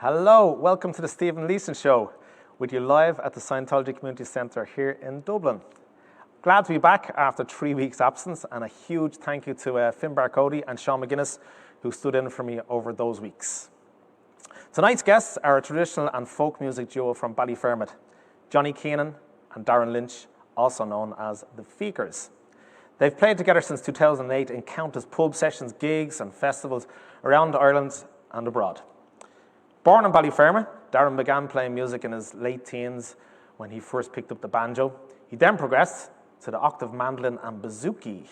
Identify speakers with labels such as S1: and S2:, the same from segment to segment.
S1: Hello, welcome to the Stephen Leeson Show, with you live at the Scientology Community Centre here in Dublin. Glad to be back after 3 weeks' absence, and a huge thank you to Finbar Cody and Sean McGuinness, who stood in for me over those weeks. Tonight's guests are a traditional and folk music duo from Ballyfermot, Johnny Keenan and Darren Lynch, also known as the Feekers. They've played together since 2008 in countless pub sessions, gigs and festivals around Ireland and abroad. Born in Ballyfermot, Darren began playing music in his late teens when he first picked up the banjo. He then progressed to the octave mandolin and bouzouki.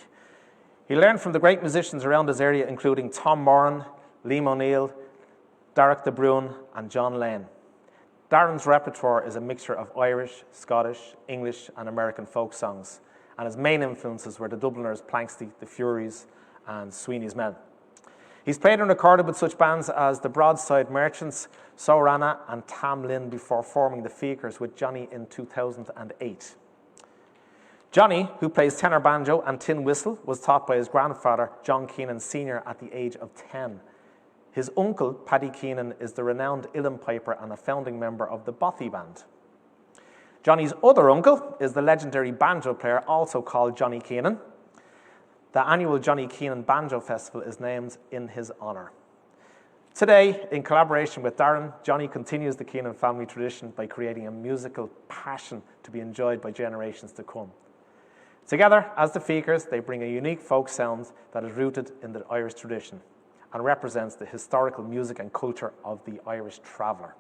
S1: He learned from the great musicians around his area, including Tom Moran, Liam O'Neill, Derek de Bruin, and John Lane. Darren's repertoire is a mixture of Irish, Scottish, English, and American folk songs, and his main influences were the Dubliners Planxty, the Furies, and Sweeney's Men. He's played and recorded with such bands as the Broadside Merchants, Sorana, and Tam Lin before forming the Feekers with Johnny in 2008. Johnny, who plays tenor banjo and tin whistle, was taught by his grandfather, John Keenan Sr., at the age of 10. His uncle, Paddy Keenan, is the renowned uilleann piper and a founding member of the Bothy Band. Johnny's other uncle is the legendary banjo player, also called Johnny Keenan. The annual Johnny Keenan Banjo Festival is named in his honour. Today, in collaboration with Darren, Johnny continues the Keenan family tradition by creating a musical passion to be enjoyed by generations to come. Together, as the Feekers, they bring a unique folk sound that is rooted in the Irish tradition and represents the historical music and culture of the Irish traveller.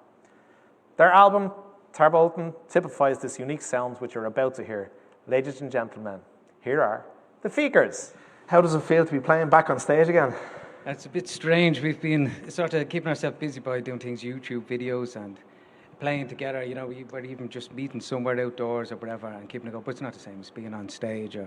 S1: Their album, Tarbolton, typifies this unique sound which you're about to hear. Ladies and gentlemen, here are the Feekers. How does it feel to be playing back on stage again?
S2: It's a bit strange. We've been sort of keeping ourselves busy by doing things, YouTube videos and playing together. You know, we were even just meeting somewhere outdoors or whatever and keeping it up. But it's not the same as being on stage.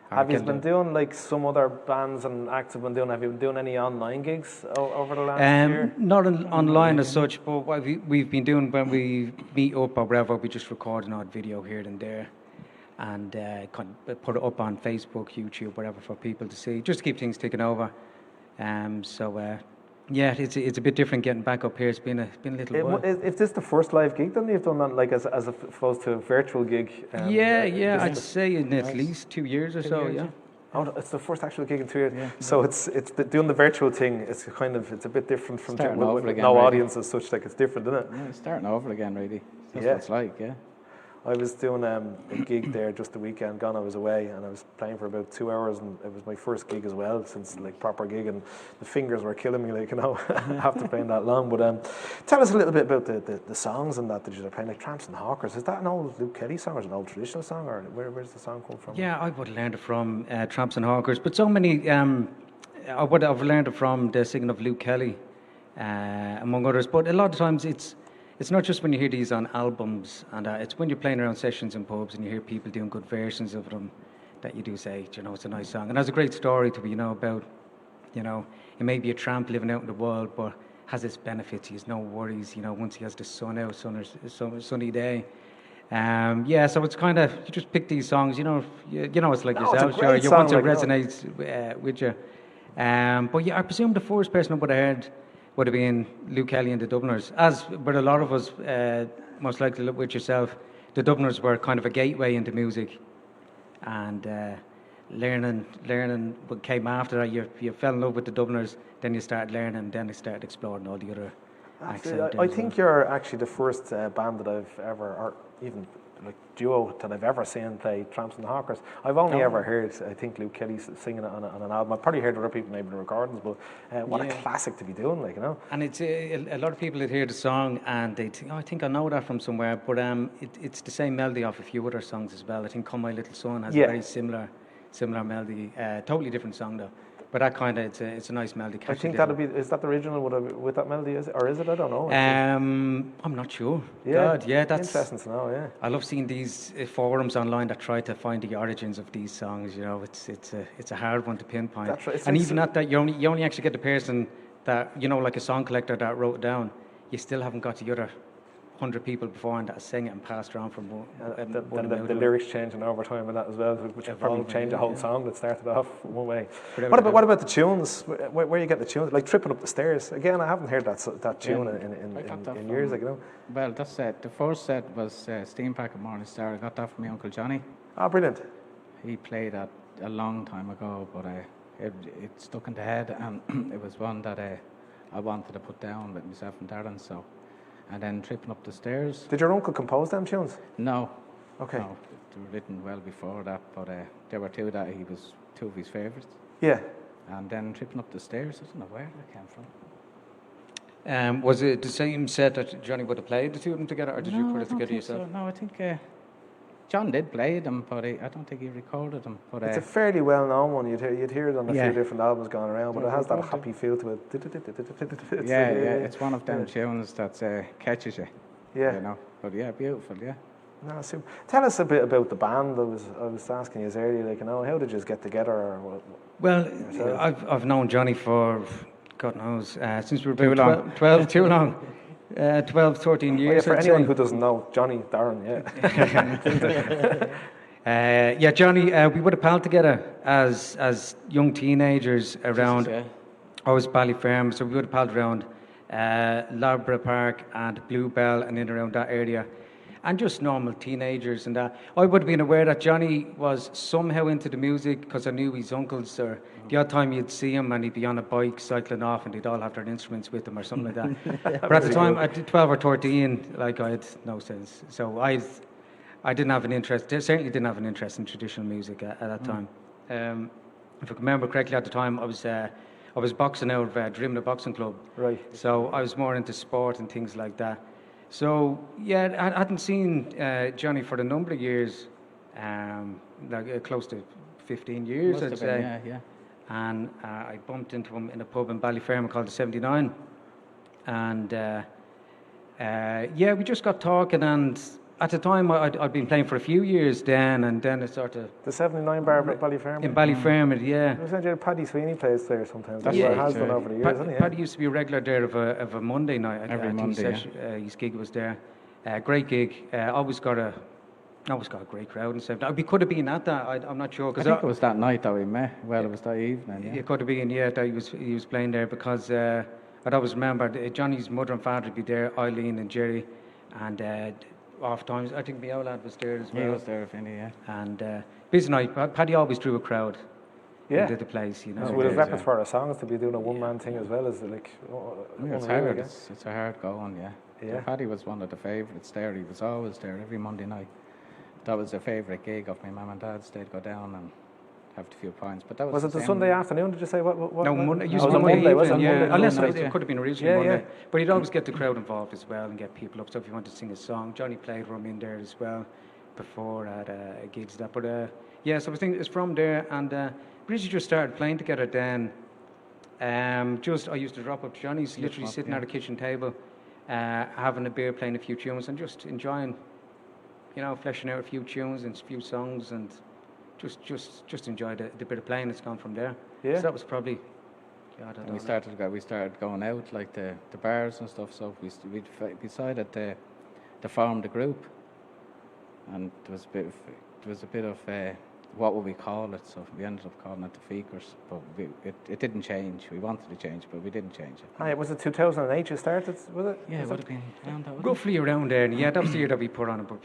S1: Have you been doing like some other bands and acts have been doing? Have you been doing any online gigs over the last year?
S2: Not online as such, but what we've been doing when we meet up or whatever, we just record an odd video here and there. And put it up on Facebook, YouTube, whatever, for people to see, just to keep things ticking over. It's a bit different getting back up here. It's been a little while.
S1: Is this the first live gig then you've done that, like as opposed to a virtual gig?
S2: I'd say in at least 2 years or so. Yeah.
S1: Oh, it's the first actual gig in 2 years.
S2: Yeah.
S1: So it's doing the virtual thing. It's a bit different from
S3: starting over again,
S1: no
S3: really.
S1: audience as such. Like it's different, isn't it?
S3: Yeah, it's starting over again, really. That's what it's like. Yeah.
S1: I was doing a gig there just the weekend gone. I was away and I was playing for about 2 hours, and it was my first gig as well since like proper gig, and the fingers were killing me, like, you know, after playing that long. But tell us a little bit about the songs and that you're playing, like Tramps and Hawkers. Is that an old Luke Kelly song or is it an old traditional song, or where's the song come from?
S2: Yeah, I would have learned it from Tramps and Hawkers, but so many. I would have learned it from the singing of Luke Kelly, among others. But a lot of times it's not just when you hear these on albums, and it's when you're playing around sessions in pubs and you hear people doing good versions of them that you do say, you know, it's a nice song. And has a great story to be, you know, about, you know, he may be a tramp living out in the world, but has its benefits. He has no worries, you know, once he has the sun out, sunny day. So it's kind of, you just pick these songs, you know, it's like yourself, sure, you want to resonate with you. But yeah, I presume the first person I would have heard would have been Luke Kelly and the Dubliners. But a lot of us, most likely with yourself, the Dubliners were kind of a gateway into music, and learning what came after that. You fell in love with the Dubliners, then you started learning, and then you started exploring all the other acts out there.
S1: I think you're actually the first band that I've ever, or even like duo that I've ever seen play Tramps and Hawkers. I've only ever heard, I think, Luke Kelly singing it on an album. I've probably heard other people maybe in recordings, but what a classic to be doing, like, you know.
S2: And it's a lot of people that hear the song and they think, oh, I think I know that from somewhere. But it's the same melody off a few other songs as well. I think Come My Little Son has a very similar melody. Totally different song though. But that kind of, it's a nice melody.
S1: I think is that the original with that melody, is it? Or is it? I don't know.
S2: I'm not sure.
S1: Yeah,
S2: that's
S1: interesting to know, yeah.
S2: I love seeing these forums online that try to find the origins of these songs, you know. It's a hard one to pinpoint.
S1: That's right.
S2: And even at that, you only actually get the person that, you know, like a song collector that wrote it down. You still haven't got the other 100 people beforehand that sang it and passed around from one.
S1: Then the lyrics changing over time and that as well, which would probably change the whole song that started off one way. What about the tunes? Where you get the tunes? Like Tripping Up the Stairs. Again, I haven't heard that tune in years. Like, you know.
S3: Well, that's the first set was Steam Packet Morning Star. I got that from my Uncle Johnny.
S1: Oh, brilliant.
S3: He played that a long time ago, but it stuck in the head, and it was one that I wanted to put down with myself and Darren. So, and then Tripping Up the Stairs.
S1: Did your uncle compose them tunes?
S3: No.
S1: Okay.
S3: No, they were written well before that, but there were two that he was two of his favourites.
S1: Yeah.
S3: And then Tripping Up the Stairs, I don't know where that came from.
S2: Was it the same set that Johnny would have played the two of them together, or did you put it together yourself?
S3: So. No, I think John did play them, but I don't think he recorded them. But
S1: it's a fairly well-known one. You'd hear it on a few different albums going around, but it has that happy feel to it.
S3: Yeah, it's one of them tunes that catches you.
S1: Yeah.
S3: You know, but yeah, beautiful, yeah.
S1: No, super. Tell us a bit about the band. I was asking you earlier, like, you know, how did you get together? Or
S2: well, I've known Johnny for, God knows, since we were about 12, too long. 12, 13 years.
S1: For anyone who doesn't know, Johnny, Darren,
S2: yeah. Johnny, we would have palled together as young teenagers around. I was Ballyferm, so we would have palled around Loughborough Park and Bluebell and in around that area. And just normal teenagers and that. I would have been aware that Johnny was somehow into the music because I knew his uncles, or the odd time you'd see him and he'd be on a bike cycling off and they'd all have their instruments with them or something like that. But at the time, at 12 or 13, like, I had no sense. So I didn't have an interest, certainly didn't have an interest in traditional music at that time. If I can remember correctly, at the time, I was boxing out of Drimna Boxing Club.
S1: Right.
S2: So I was more into sport and things like that. So, yeah, I hadn't seen Johnny for a number of years, close to 15 years, I'd say.
S3: Yeah.
S2: And I bumped into him in a pub in Ballyfermot called the 79. And, we just got talking, and at the time I'd been playing for a few years then, and then it sort of...
S1: The 79 bar at Ballyfermot?
S2: In Ballyfermot, yeah.
S1: I was Paddy Sweeney plays there sometimes.
S3: That's
S1: right. Has done over the years, hasn't he?
S2: Paddy used to be a regular there of a Monday night.
S3: Every Monday,
S2: his gig was there. Great gig. Always got a great crowd and stuff. We could have been at that. I'm not sure.
S3: I think it was that night that we met. Well, it was that evening. Yeah.
S2: It could have been, that he was playing there because I'd always remember Johnny's mother and father would be there, Eileen and Jerry, and off times I think my old lad was there as well.
S3: He was there, Vinny, yeah.
S2: And busy night. Paddy always drew a crowd. Into the place, you know.
S1: So with his repertoire of songs to be doing a one-man thing as well, is like...
S3: it's hard. It's a hard going, yeah. So Paddy was one of the favourites there. He was always there every Monday night. That was a favourite gig of my mum and dad's. They'd go down and have a few pints. But that was
S1: it the Sunday afternoon? Did you say what?
S2: No, Monday.
S1: It was Monday, was it?
S2: Yeah, unless
S1: Monday.
S2: it could have been originally Monday. But he'd always get the crowd involved as well and get people up. So if you wanted to sing a song, Johnny played rum in there as well before at gigs. That, but so I was thinking it's from there, and we just started playing together then. I used to drop up to Johnny's, literally sitting at a kitchen table, having a beer, playing a few tunes, and just enjoying, fleshing out a few tunes and a few songs, and just enjoy the bit of playing that's gone from there. Yeah. So that was probably.
S3: We started going out like the bars and stuff. So we decided to form the group, and there was a bit of what would we call it? So we ended up calling it the Feekers, but it didn't change. We wanted to change, but we didn't change it.
S1: Was it 2008 you started, was it?
S3: Yeah, it would have been around that.
S2: Roughly around there, yeah, that was the year that we put on it, but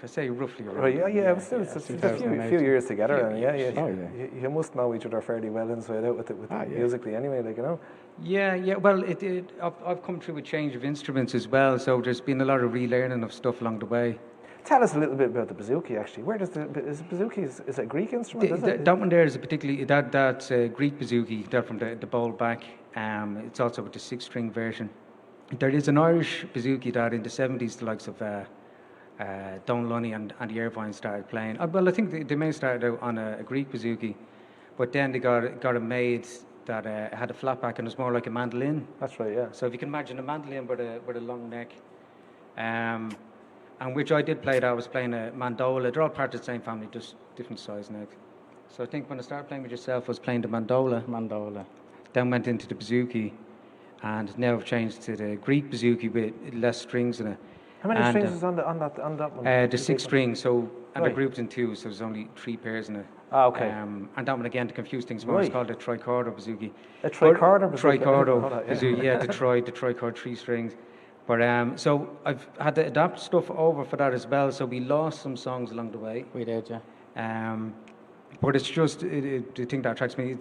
S2: I say roughly around.
S1: Right, yeah, it's a few years together, and you must know each other fairly well inside out with musically anyway, like,
S2: Yeah, well, I've come through a change of instruments as well, so there's been a lot of relearning of stuff along the way.
S1: Tell us a little bit about the bouzouki, actually. Where does is bouzouki, is it a Greek instrument?
S2: That one there is that's a Greek bouzouki, that from the bowl back. It's also with the 6-string version. There is an Irish bouzouki that in the 70s, the likes of Don Lunny and the Irvine started playing. Well, I think they may have started out on a Greek bouzouki, but then they got it made that had a flat back and it was more like a mandolin.
S1: That's right, yeah.
S2: So if you can imagine a mandolin with a long neck. And which I did play that, I was playing a mandola. They're all part of the same family, just different size neck. So I think when I started playing with yourself, I was playing the mandola. Then went into the bouzouki, and now I've changed to the Greek bouzouki with less strings in it.
S1: How many
S2: And,
S1: strings was on that one?
S2: There's 6 strings, so and they're
S1: Right.
S2: grouped in 2, so there's only 3 pairs in it.
S1: Ah, okay.
S2: And that one again, to confuse things more, it's
S1: Right.
S2: called a tricorder bouzouki.
S1: A tricorder bouzouki? I didn't know
S2: Tricorder
S1: that, yeah.
S2: bouzouki, yeah, the tricord 3 strings. But so I've had to adapt stuff over for that as well. So we lost some songs along the way.
S3: We did, yeah.
S2: But it's just the thing that attracts me.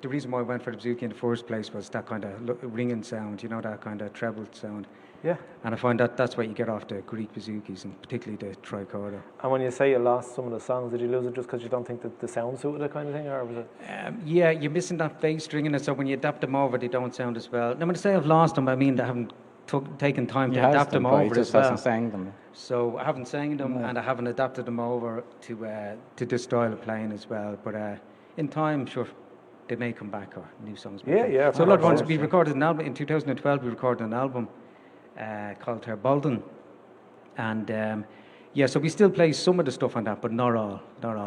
S2: The reason why I went for the bouzouki in the first place was that kind of ringing sound, you know, that kind of treble sound.
S1: Yeah.
S2: And I find that that's what you get off the Greek bouzouki's, and particularly the tricorder.
S1: And when you say you lost some of the songs, did you lose it just because you don't think that the sound suited it, kind of thing, or was it?
S2: Yeah, you're missing that bass string in it, so when you adapt them over, they don't sound as well. Now, when I say I've lost them, I mean they haven't taken time to adapt them over
S3: just
S2: as well.
S3: hasn't sang them.
S2: So I haven't sang them, and I haven't adapted them over to this style of playing as well. But in time, sure, they may come back, or new songs may come.
S1: Yeah.
S2: So a lot of ones, we recorded an album in 2012. We recorded an album called Her Bolden, and so we still play some of the stuff on that, but not all.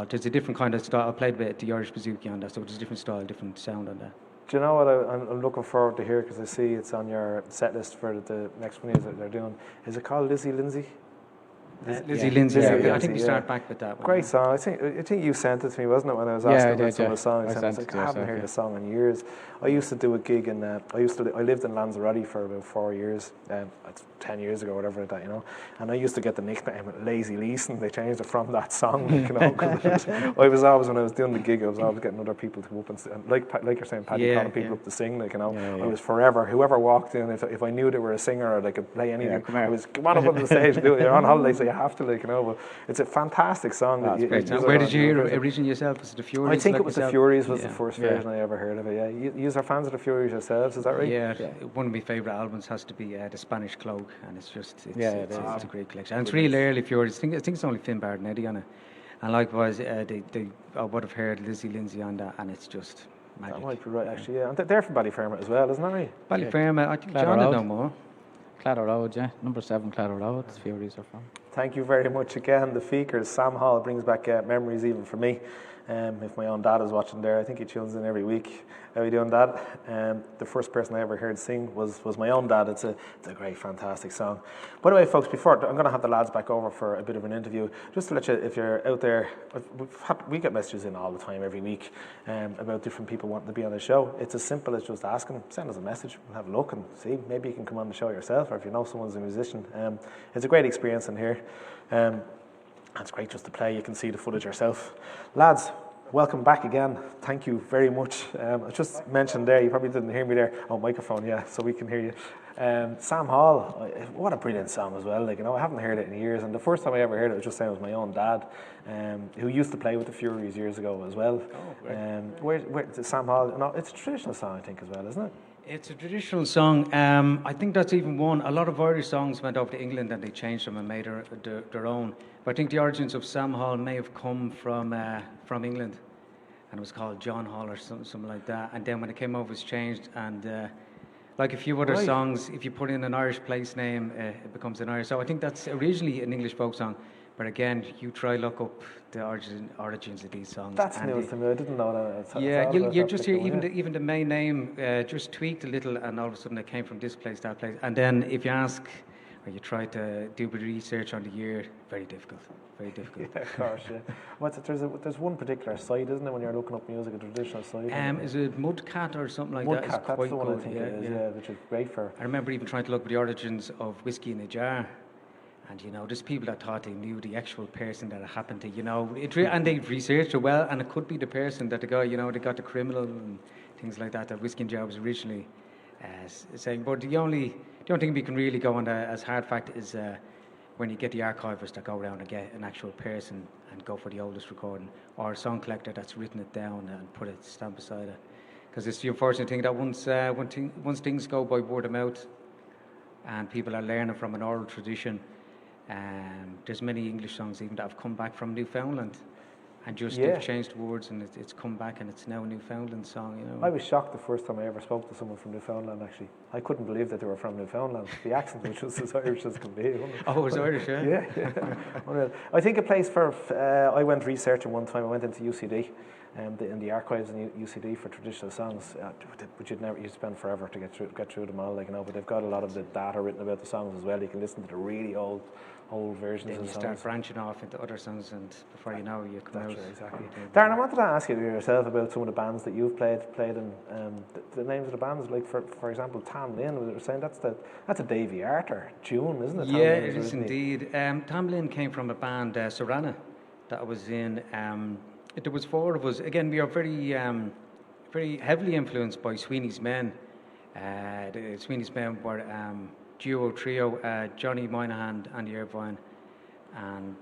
S2: There's a different kind of style. I played a bit of the Irish bouzouki on that, so there's a different style, different sound on that.
S1: Do you know what I'm looking forward to hear, because I see it's on your set list for the next one that they're doing. Is it called Lizzie Lindsay?
S2: Lizzie Lindsay.
S1: Yeah,
S2: I think we
S1: yeah.
S2: start back with that one.
S1: Great song. I think you sent it to me, wasn't it, when I was
S3: Yeah,
S1: asking
S3: I
S1: about
S3: did,
S1: some of
S3: yeah.
S1: the songs?
S3: I
S1: And
S3: sent
S1: was
S3: it
S1: like,
S3: to
S1: I haven't
S3: yourself,
S1: heard
S3: yeah.
S1: the song in years. I used to do a gig in. I lived in Lanzarote for about 4 years. That's 10 years ago, whatever like that, you know. And I used to get the nickname Lazy Leeson. They changed it from that song, you know. 'Cause I was always, when I was doing the gig, I was always getting other people to come up and like you're saying, Paddy,
S2: Yeah,
S1: calling people
S2: yeah.
S1: up to sing, like, you know.
S3: Yeah.
S1: I was forever. Whoever walked in, if I knew they were a singer or they could play anything,
S3: come here.
S1: I was come on up on the stage. Do it. You're on holiday, so you have to, like, you know. But it's a fantastic song.
S3: That's great.
S2: Now, where did you hear it originally yourself? Was it the Furies?
S1: I think
S2: like
S1: it was the
S2: yourself?
S1: Furies was
S2: Yeah.
S1: the first
S3: Yeah.
S1: version I ever heard of it. Yeah, you are fans of the Furies yourselves, is that right?
S2: Yeah, one of my favourite albums has to be the Spanish Cloak, and it's a great collection. And it's really early Furies. I think it's only Finn Barrett and Eddie on it. And likewise, I would have heard Lizzie Lindsay on that, and it's just magic.
S1: That might be right, actually. Yeah, and they're from Ballyfermot as well, isn't that right?
S2: Ballyfermot, I think
S3: Cladder
S2: John
S3: Road.
S2: no more.
S3: Cladder Road, yeah. Number 7, Cladder Road. The Furies are from.
S1: Thank you very much again, the Feekers. Sam Hall brings back memories even for me. If my own dad is watching there, I think he tunes in every week. How are you doing, Dad? The first person I ever heard sing was my own dad. It's a great, fantastic song. By the way, folks, before I'm going to have the lads back over for a bit of an interview, just to let you, if you're out there, we get messages in all the time every week about different people wanting to be on the show. It's as simple as just asking, send us a message, we'll have a look and see. Maybe you can come on the show yourself, or if you know someone's a musician. It's a great experience in here. It's great just to play. You can see the footage yourself. Lads, welcome back again. Thank you very much. I just mentioned there, you probably didn't hear me there. Oh, microphone, yeah, so we can hear you. Sam Hall, what a brilliant song as well. Like, you know, I haven't heard it in years, and the first time I ever heard it was just saying it was my own dad, who used to play with the Furies years ago as well. Where Sam Hall? No, it's a traditional song, I think, as well, isn't it?
S2: It's a traditional song. I think that's even one. A lot of Irish songs went over to England and they changed them and made their own. But I think the origins of Sam Hall may have come from England, and it was called John Hall or something like that. And then when it came over, it was changed. And like a few other songs, if you put in an Irish place name, it becomes an Irish. So I think that's originally an English folk song. But again, you try look up the origins of these songs.
S1: That's news to me. I didn't know that.
S2: Yeah, you just hear even the main name just tweaked a little, and all of a sudden it came from this place, that place. And then if you ask, or you try to do a bit of research on the year, very difficult. Yeah,
S1: of course, yeah. There's one particular site, isn't it, when you're looking up music, a traditional site?
S2: Is it Mudcat or something like that?
S1: Mudcat,
S2: It's
S1: that's
S2: quite
S1: the one
S2: good,
S1: I think it is, yeah, which is great for.
S2: I remember even trying to look at the origins of Whiskey in a Jar. And, you know, there's people that thought they knew the actual person that it happened to, you know. And they researched it well, and it could be the person that the guy, you know, they got the criminal and things like that Whiskey in a Jar was originally saying. But the only thing we can really go on as hard fact is when you get the archivists that go around and get an actual person and go for the oldest recording, or a song collector that's written it down and put a stamp beside it. Because it's the unfortunate thing that once things go by word of mouth and people are learning from an oral tradition, there's many English songs even that have come back from Newfoundland and just they've changed words and it's come back and it's now a Newfoundland song, you know.
S1: I was shocked the first time I ever spoke to someone from Newfoundland, actually. I couldn't believe that they were from Newfoundland. The accent was just as Irish as can be.
S2: Oh, it was Irish, yeah?
S1: Yeah. Unreal. I think a place for, I went researching one time, I went into UCD, in the archives in UCD for traditional songs, but you'd spend forever to get through them all, like, you know. But they've got a lot of the data written about the songs as well. You can listen to the really old versions
S2: Then
S1: of
S2: you
S1: songs.
S2: start branching off into other songs, and before you know, you come out.
S1: That's right, exactly. Darren, I wanted to ask you yourself about some of the bands that you've played in. The names of the bands, like for example, Tam Lynn. We were saying that's a Davy Arthur tune, isn't it?
S2: Yeah, it is indeed. Tam Lynn came from a band, Sorana, that I was in. There was four of us. Again, we are very heavily influenced by Sweeney's Men. The Sweeney's Men were trio, Johnny Moynihan, Andy Irvine, and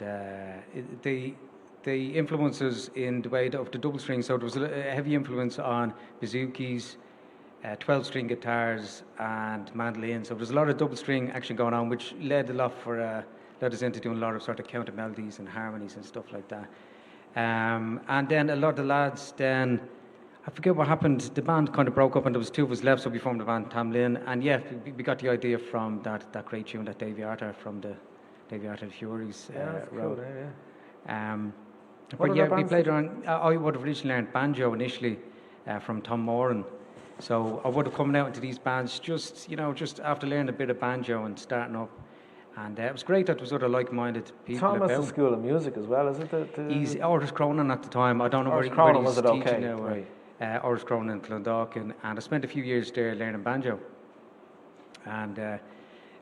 S2: they influenced us in the way of the double string. So there was a heavy influence on bazookas, 12-string guitars, and mandolin. So there was a lot of double string action going on, which led us into doing a lot of sort of counter melodies and harmonies and stuff like that. And then a lot of the lads then, I forget what happened, the band kind of broke up and there was two of us left, so we formed the band Tam Lynn. And yeah, we got the idea from that great tune that Davy Arthur from the Davy Arthur Furies wrote.
S1: Cool, yeah.
S2: But yeah, we played around. I would have originally learned banjo initially from Tom Moran. So I would have come out into these bands just after learning a bit of banjo and starting up. And it was great that there was other like-minded people
S1: Thomas
S2: about.
S1: the School of Music as well, is it?
S2: He's Oris Cronin at the time. I don't know where he's
S1: was it
S2: teaching
S1: okay?
S2: now.
S1: Right.
S2: Oris Cronin in Clondalkin, and I spent a few years there learning banjo. And it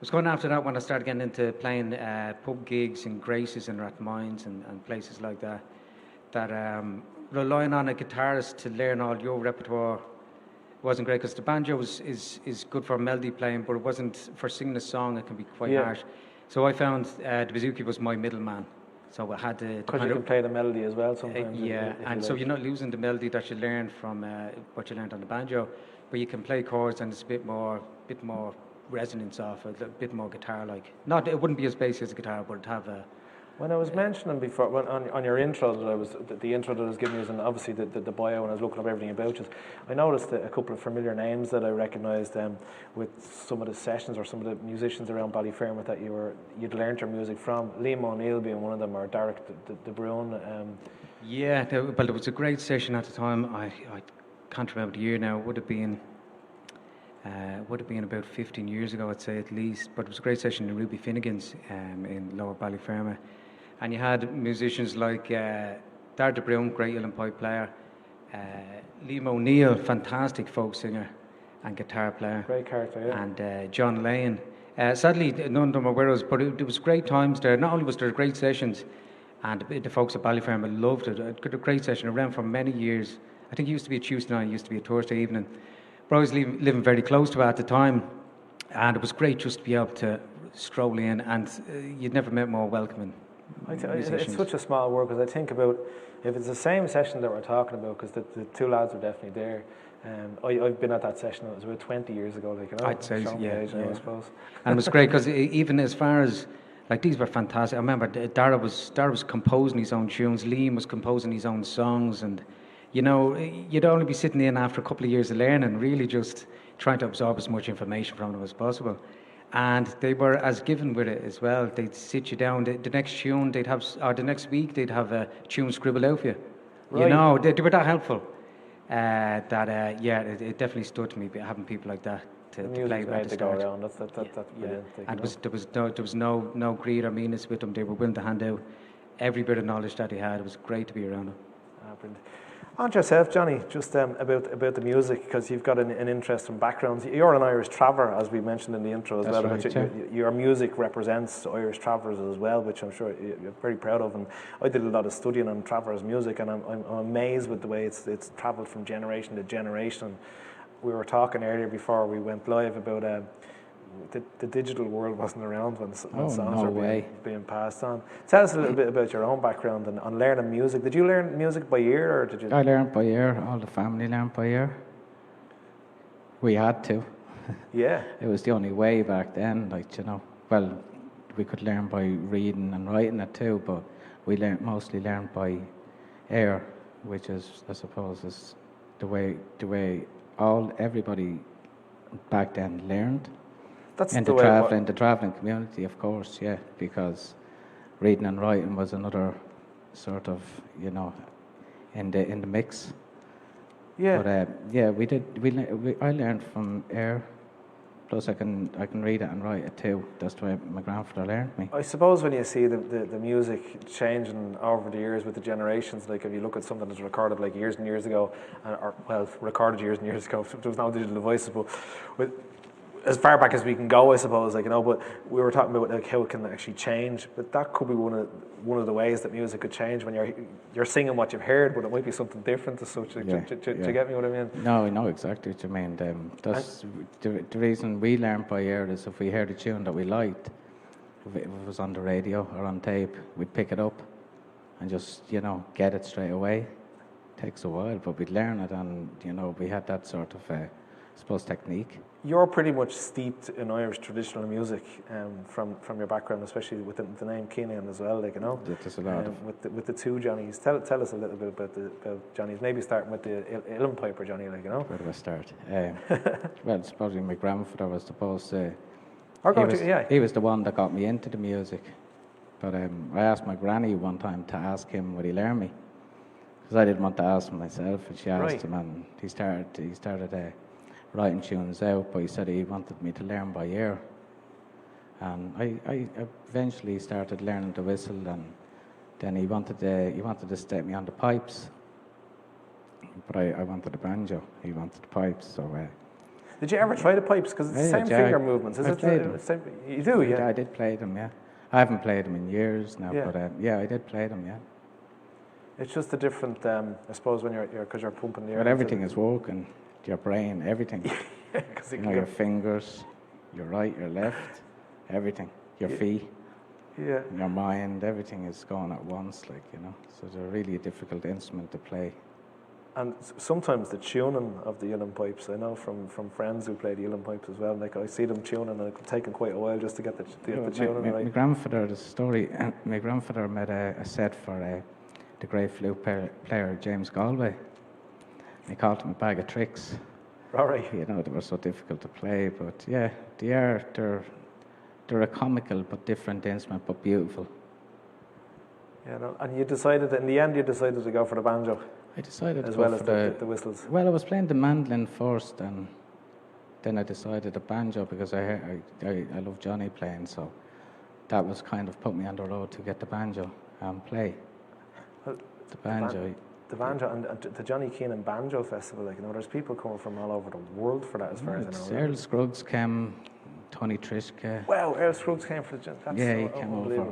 S2: was going after that when I started getting into playing pub gigs and Graces and Rathmines and places like that. That relying on a guitarist to learn all your repertoire wasn't great, because the banjo is good for melody playing, but it wasn't for singing a song. It can be quite harsh. So I found the bouzouki was my middleman. So I had to.
S1: Because you can play the melody as well sometimes.
S2: And so you're not losing the melody that you learned from what you learned on the banjo, but you can play chords and it's a bit more resonance off it, a bit more guitar-like. It wouldn't be as bassy as a guitar, but it'd have a.
S1: When I was mentioning before, on your intro, the intro that I was giving you, and obviously the bio, when I was looking up everything about you, I noticed a couple of familiar names that I recognised with some of the sessions or some of the musicians around Ballyfermot that you'd learnt your music from. Liam O'Neill being one of them, or Derek de Bruyne.
S2: Well, there was a great session at the time. I can't remember the year now. It would have been about 15 years ago, I'd say, at least. But it was a great session in Ruby Finnegan's in Lower Ballyfermot. And you had musicians like Darren de Bruyne, great uilleann pipe player, Liam O'Neill, fantastic folk singer and guitar player.
S1: Great character, yeah.
S2: And John Lane. Sadly, none of them are with us, but it was great times there. Not only was there great sessions, and the folks at Ballyfermot loved it. It was a great session. It ran for many years. I think it used to be a Tuesday night, it used to be a Thursday evening. But I was living very close to it at the time, and it was great just to be able to stroll in, and you'd never met more welcoming.
S1: It's such a small world, because I think about if it's the same session that we're talking about, because the two lads are definitely there. I've been at that session. It was about 20 years ago.
S2: I'd say,
S1: I suppose.
S2: And it was great because even as far as these were fantastic. I remember Darren was composing his own tunes. Liam was composing his own songs, and you'd only be sitting in after a couple of years of learning, really just trying to absorb as much information from them as possible. And they were as given with it as well. They'd sit you down. The next tune the next week they'd have a tune scribbled out for you.
S1: Right.
S2: They were that helpful. It definitely stood to me having people like that to play with at the start.
S1: Go around. That's brilliant.
S2: And there was no greed or meanness with them. They were willing to hand out every bit of knowledge that they had. It was great to be around them.
S1: Brilliant. On to yourself, Johnny, just about the music, because you've got an interesting background. You're an Irish traveller, as we mentioned in the intro as
S3: That's
S1: well.
S3: Right,
S1: your music represents Irish travellers as well, which I'm sure you're very proud of. And I did a lot of studying on travellers' music, and I'm amazed with the way it's travelled from generation to generation. We were talking earlier before we went live about the digital world wasn't around when songs were being passed on. Tell us a little bit about your own background and on learning music. Did you learn music by ear, or did you?
S3: I learned by ear. All the family learned by ear. We had to.
S1: Yeah.
S3: It was the only way back then. Well, we could learn by reading and writing it too, but we mostly learned by ear, which is, I suppose, is the way everybody back then learned.
S1: That's
S3: in the travelling community, of course, yeah, because reading and writing was another sort of, in the mix.
S1: Yeah.
S3: But I learned from Air. Plus, I can read it and write it too. That's the way my grandfather learned me.
S1: I suppose when you see the music changing over the years with the generations, like if you look at something that's recorded like years and years ago, recorded years and years ago, there was no digital devices, but with, as far back as we can go, I suppose, like, you know, but we were talking about like how it can actually change, but that could be one of the ways that music could change when you're singing what you've heard, but it might be something different as such. To get me what I mean?
S3: No, I know exactly what you mean. That's the reason we learned by ear is if we heard a tune that we liked, if it was on the radio or on tape, we'd pick it up and just, you know, get it straight away. It takes a while, but we'd learn it, and, you know, we had that sort of, I suppose, technique.
S1: You're pretty much steeped in Irish traditional music from your background, especially with the name Keenan as well, like, you know.
S3: There's a lot
S1: with the two Johnnies. Tell us a little bit about Johnnies. Maybe starting with the Uilleann Piper Johnny, like, you know.
S3: Where do I start? Well, it's probably my grandfather was supposed to. He was the one that got me into the music. But I asked my granny one time to ask him would he learn me, because I didn't want to ask him myself, and she asked him, and he started writing tunes out, but he said he wanted me to learn by ear. And I eventually started learning the whistle, and then he wanted to step me on the pipes, but I wanted the banjo. He wanted the pipes, so.
S1: Did you ever try the pipes? Because it's the same finger movements, is it? You do, yeah.
S3: I did play them, yeah. I haven't played them in years now, but I did play them, yeah.
S1: It's just a different, I suppose, when because you're pumping the air.
S3: But everything is working. Your brain, everything. You know, your fingers, your right, your left, everything. Your feet, your mind, everything is going at once, like, you know. So they're really a difficult instrument to play.
S1: And sometimes the tuning of the Uilleann pipes, I know from friends who play the Uilleann pipes as well, like I see them tuning and it's taken quite a while just to get the tuning right.
S3: My grandfather, the story, my grandfather made a set for the great flute player James Galway. He called them a bag of tricks.
S1: All right.
S3: You know, they were so difficult to play, but yeah, they're a comical but different instrument, but beautiful.
S1: Yeah, no, and in the end you decided to go for the banjo.
S3: I decided
S1: as
S3: to
S1: well
S3: go
S1: as
S3: for
S1: the whistles.
S3: Well, I was playing the mandolin first, and then I decided the banjo because I love Johnny playing, so that was kind of put me on the road to get the banjo and play.
S1: Well,
S3: the banjo.
S1: The banjo and the Johnny Keenan Banjo Festival, like, you know, there's people coming from all over the world for that, as far as I know.
S3: Earl Scruggs came, Tony Trishka.
S1: Wow, Earl Scruggs came for the that's
S3: yeah, he came over.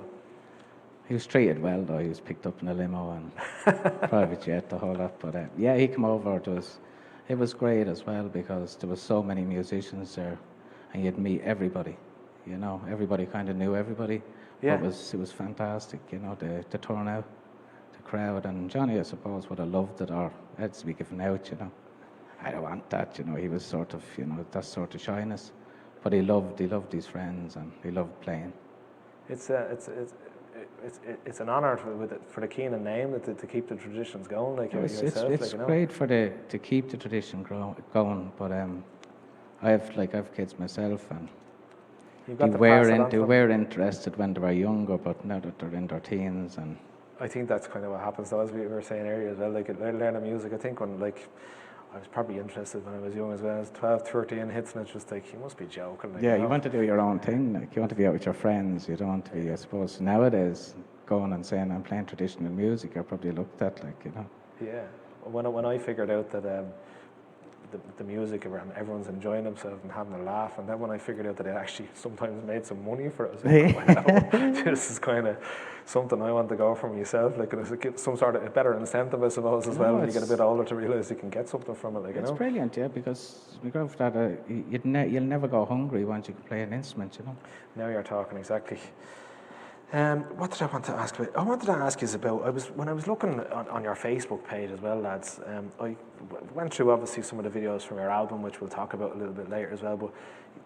S3: He was treated well, though. He was picked up in a limo and private jet, the whole lot. But yeah, he came over. It was great as well because there was so many musicians there, and you'd meet everybody. You know, everybody kind of knew everybody.
S1: Yeah.
S3: It was fantastic. You know, the turnout. Crowd, and Johnny, I suppose, would have loved it, or had to be given out, you know. I don't want that, you know. He was sort of, you know, that sort of shyness, but he loved his friends, and he loved playing.
S1: It's an honour for the Keenan name to keep the traditions going, like yourself.
S3: It's great to keep the tradition going, but I have kids myself, and they were interested when they were younger, but now that they're in their teens, and
S1: I think that's kind of what happens, though, as we were saying earlier as well. Like, learning music, I think when, like, I was probably interested when I was young as well. I was 12, 13 hits, and it's just like, you must be joking. Like,
S3: yeah, you want to do your own thing. Like, you want to be out with your friends. You don't want to be, I suppose, nowadays, going and saying, I'm playing traditional music, you're probably looked at, like, you know.
S1: Yeah. When I figured out that the music, everyone's enjoying themselves and having a laugh, and then when I figured out that it actually sometimes made some money for us, this is kind of something I want to go for myself. Like, it's some sort of a better incentive, I suppose, as well when you get a bit older to realise you can get something from it. Like,
S3: it's brilliant, yeah, because we go for that. You'll never go hungry once you can play an instrument, you know.
S1: Now you're talking, exactly. What did I want to ask about? I wanted to ask you about, when I was looking on your Facebook page as well, lads, I went through obviously some of the videos from your album, which we'll talk about a little bit later as well, but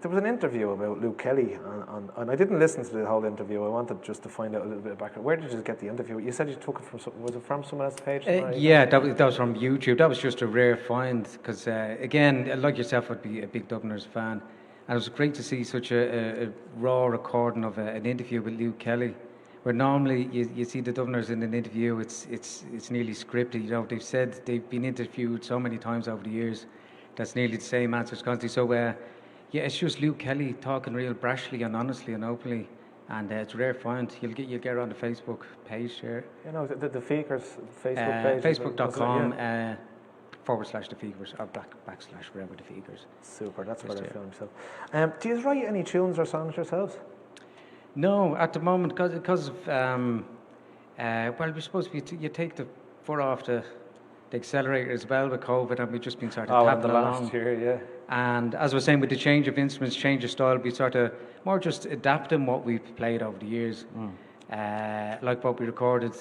S1: there was an interview about Luke Kelly, and I didn't listen to the whole interview. I wanted just to find out a little bit of background. Where did you get the interview? You said you took it from, was it from someone else's page?
S2: Yeah, that was from YouTube. That was just a rare find, because again, like yourself, I'd be a big Dubliners fan. And it was great to see such a raw recording of an interview with Luke Kelly, Where normally you see the Dubliners in an interview, it's nearly scripted. You know, they've been interviewed so many times over the years. That's nearly the same answers constantly. So yeah, it's just Luke Kelly talking real brashly and honestly and openly, and it's a rare find. You'll get her on the Facebook page here.
S1: You know, the Feekers Facebook page.
S2: Facebook.com /the Feekers or / wherever the Feekers.
S1: Super, that's where I filmed. So, do you write any tunes or songs yourselves?
S2: No, at the moment, because of well, we're supposed to be. You take the foot off the accelerator as well with COVID, and we've just been sort of tapping along.
S1: Last year, yeah.
S2: And as I was saying, with the change of instruments, change of style, we sort of more just adapting what we've played over the years. Like what we recorded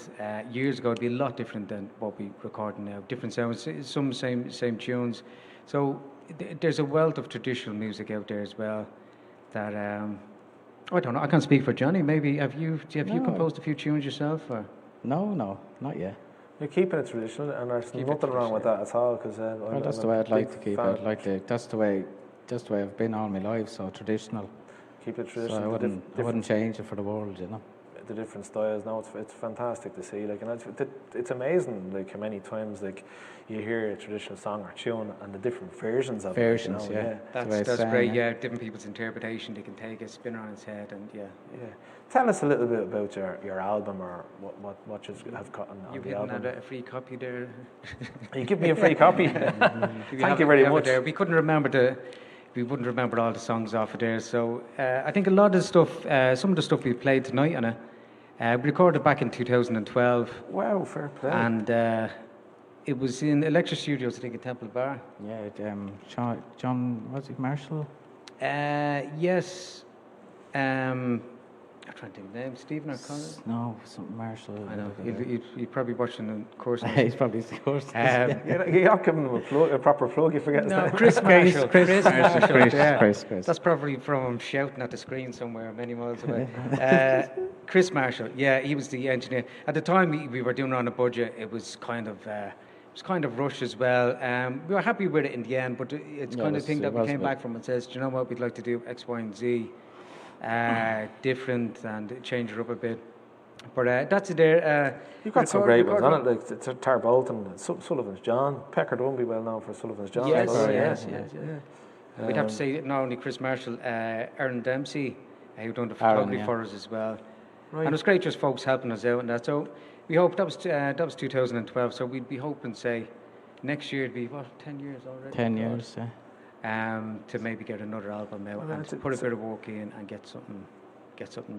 S2: years ago, it'd be a lot different than what we record now. Different sounds, some same tunes. So there's a wealth of traditional music out there as well. That I don't know. I can't speak for Johnny. Maybe have you composed a few tunes yourself? Or?
S3: No, not yet.
S1: You're keeping it traditional, and there's nothing wrong with that at all. Because
S3: well, that's the way I'd like to keep it. That's the way I've been all my life. So traditional.
S1: Keep it traditional.
S3: So I wouldn't change it for the world, you know.
S1: The different styles. No, it's fantastic to see. Like, and it's amazing. Like how many times like you hear a traditional song or tune and the different versions of it. You know?
S3: Yeah.
S2: That's great. Yeah, different people's interpretation. They can take it, spin it on its head, and yeah.
S1: Tell us a little bit about your album or what you have got on the album.
S2: You've a free copy there.
S1: You give me a free copy. Thank you very much.
S2: We couldn't remember we wouldn't remember all the songs off of there. So I think a lot of the stuff, some of the stuff we played tonight on it, we recorded back in 2012.
S1: Wow, fair play.
S2: And it was in Electric Studios, I think, at Temple Bar.
S3: Yeah, John, was it Marshall?
S2: Yes. I'm trying to think of the name. Stephen or Conor?
S3: No, something Marshall.
S2: I know. He's probably watching the course.
S3: He's probably the course.
S1: You're not giving him a proper plug, you forget his name.
S2: Chris Marshall. Chris Marshall.
S3: Chris.
S2: That's probably from him shouting at the screen somewhere many miles away. Chris Marshall, yeah, he was the engineer. At the time we were doing it on a budget, it was kind of rushed as well. We were happy with it in the end, but it's kind of thing that we came back from and says, do you know what, we'd like to do X, Y, and Z. Different and change it up a bit, but that's it there.
S1: You've got some great ones on it, like it's Tar Bolton, Sullivan's John. Peckard won't be well known for Sullivan's John.
S2: Yes. We'd have to say not only Chris Marshall, Aaron Dempsey, who done the photography for us as well. Right. And it was great just folks helping us out and that. So we hope that was 2012. So we'd be hoping, say, next year it'd be 10 years already.
S3: 10 years, yeah.
S2: To maybe get another album out and to put a bit of work in and get something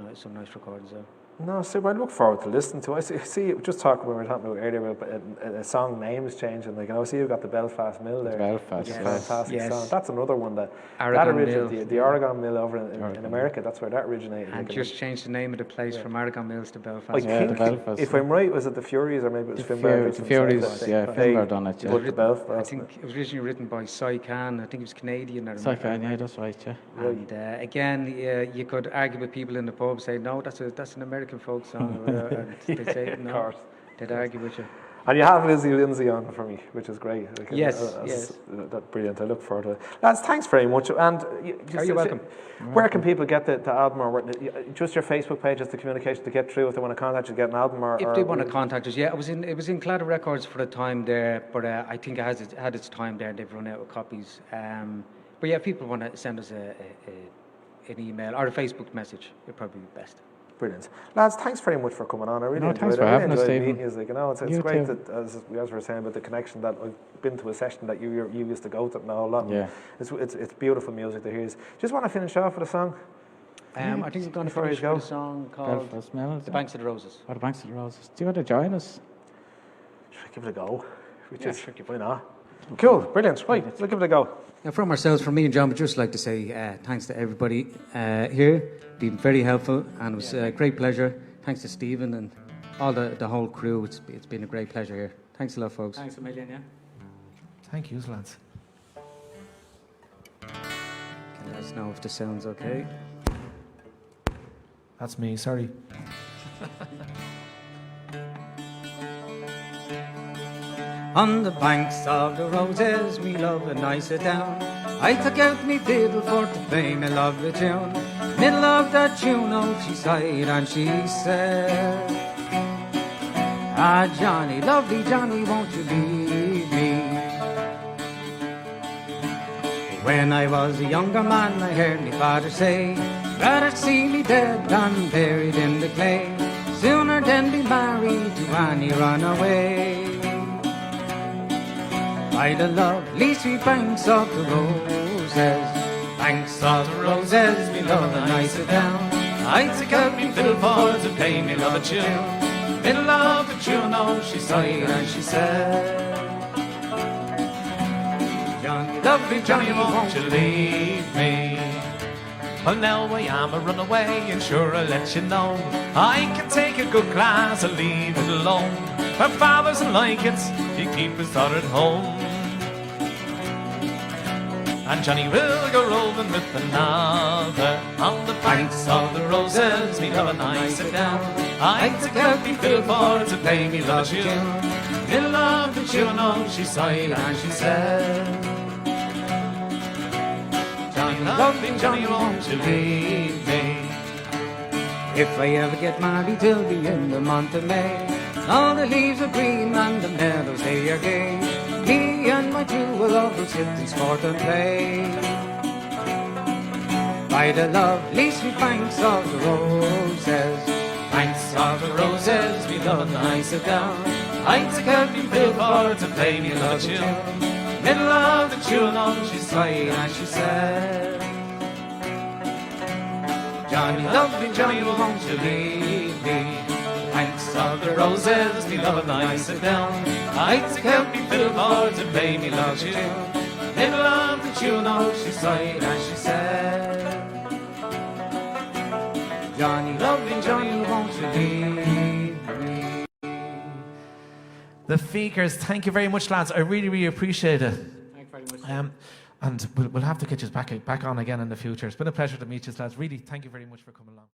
S2: nice, some nice recordings out.
S1: No, so I look forward to listening to it. I see just talking when we were talking about earlier about a song names changing. Like, I see you've got the Belfast Mill there.
S3: Belfast,
S1: fantastic song. That's another one that originated. The Oregon Mill over in America. That's where that originated.
S2: And just changed the name of the place from Oregon Mills to Belfast.
S1: I think,
S3: Belfast,
S1: if I'm right, was it the Furies or maybe it was Finbar?
S3: The Furies, Finbar done it.
S2: I think it was originally written by Cy Khan. I think he was Canadian.
S3: Cy Khan, yeah, that's right, yeah.
S2: And again, you could argue with people in the pub, say, no, that's an American folk song. And they'd say, no, of course. They'd argue with you.
S1: And you have Lizzie Lindsay on for me, which is great.
S2: Yes.
S1: That's brilliant. I look forward to it. Lads, thanks very much. And
S2: you're welcome.
S1: Where can people get the album, or just your Facebook page is the communication to get through if they want to contact you to get an album?
S2: If they want to contact us, it was in Claddagh Records for the time there, but I think it had its time there and they've run out of copies. But yeah, if people want to send us an email or a Facebook message, it'd probably be best.
S1: Brilliant. Lads, thanks very much for coming on. I really enjoyed it.
S3: Thanks for having us, Stephen.
S1: It's great that, as we were saying, about the connection that I've been to a session that you used to go to and a whole lot.
S3: Yeah.
S1: It's beautiful music to hear. Just want to finish off with a song?
S2: I think we're going to finish with a song called The Banks of the Roses.
S3: The Banks of the Roses. Do you want to join us?
S1: Should I give it a go? Why not? Cool, brilliant. Right, we'll give it a go.
S2: Now, from ourselves, from me and John, we'd just like to say thanks to everybody here. Been very helpful, and it was a great pleasure. Thanks to Stephen and all the whole crew. It's been a great pleasure here. Thanks a lot, folks.
S3: Thanks a million, yeah.
S4: Thank you, lads.
S2: Can you let us know if the sound's okay?
S4: That's me, sorry.
S2: On the banks of the roses, me love and I sit down. I took out me fiddle for to play me lovely tune. Middle of that tune, oh, she sighed and she said, ah, Johnny, lovely Johnny, won't you leave me? When I was a younger man, I heard my father say, rather see me dead than buried in the clay, sooner than be married to any runaway. By the lovely sweet banks of the roses, banks of the roses, me love, and I sit down. I take out me fiddle for to play me love a tune. Middle of the tune, oh, she sighed and she said, Johnny, lovely Johnny, won't you leave me? Well, now I am a runaway, and sure I'll let you know I can take a good class and leave it alone. Her father doesn't like it, he keep his daughter at home. And Johnny will go roving with another on the banks of the roses, me love and I sit down. I take out me fiddle for to play me love tune. Middle of the tune, oh, she sighed and she said, Johnny, lovely Johnny, won't you leave me? If I ever get married, it'll be in the month of May. All the leaves are green and the meadows they are gay. Me and my true love will sit and sport and play by the lovely sweet banks of the roses, banks of the roses, we love and I sit down. I take out me fiddle for to play me love tune. Middle of the tune, oh, she sighed and she said, Johnny, lovely Johnny, won't you leave me? Banks of the roses, me love and I sit down. I take out me fiddle for to play me love tune. Middle of the tune, oh, she sighed and she said, Johnny, lovely Johnny, won't you leave me?
S4: The Feekers, thank you very much, lads. I really, really appreciate it.
S3: Thank you very much.
S4: And we'll have to get you back on again in the future. It's been a pleasure to meet you, lads. Really, thank you very much for coming along.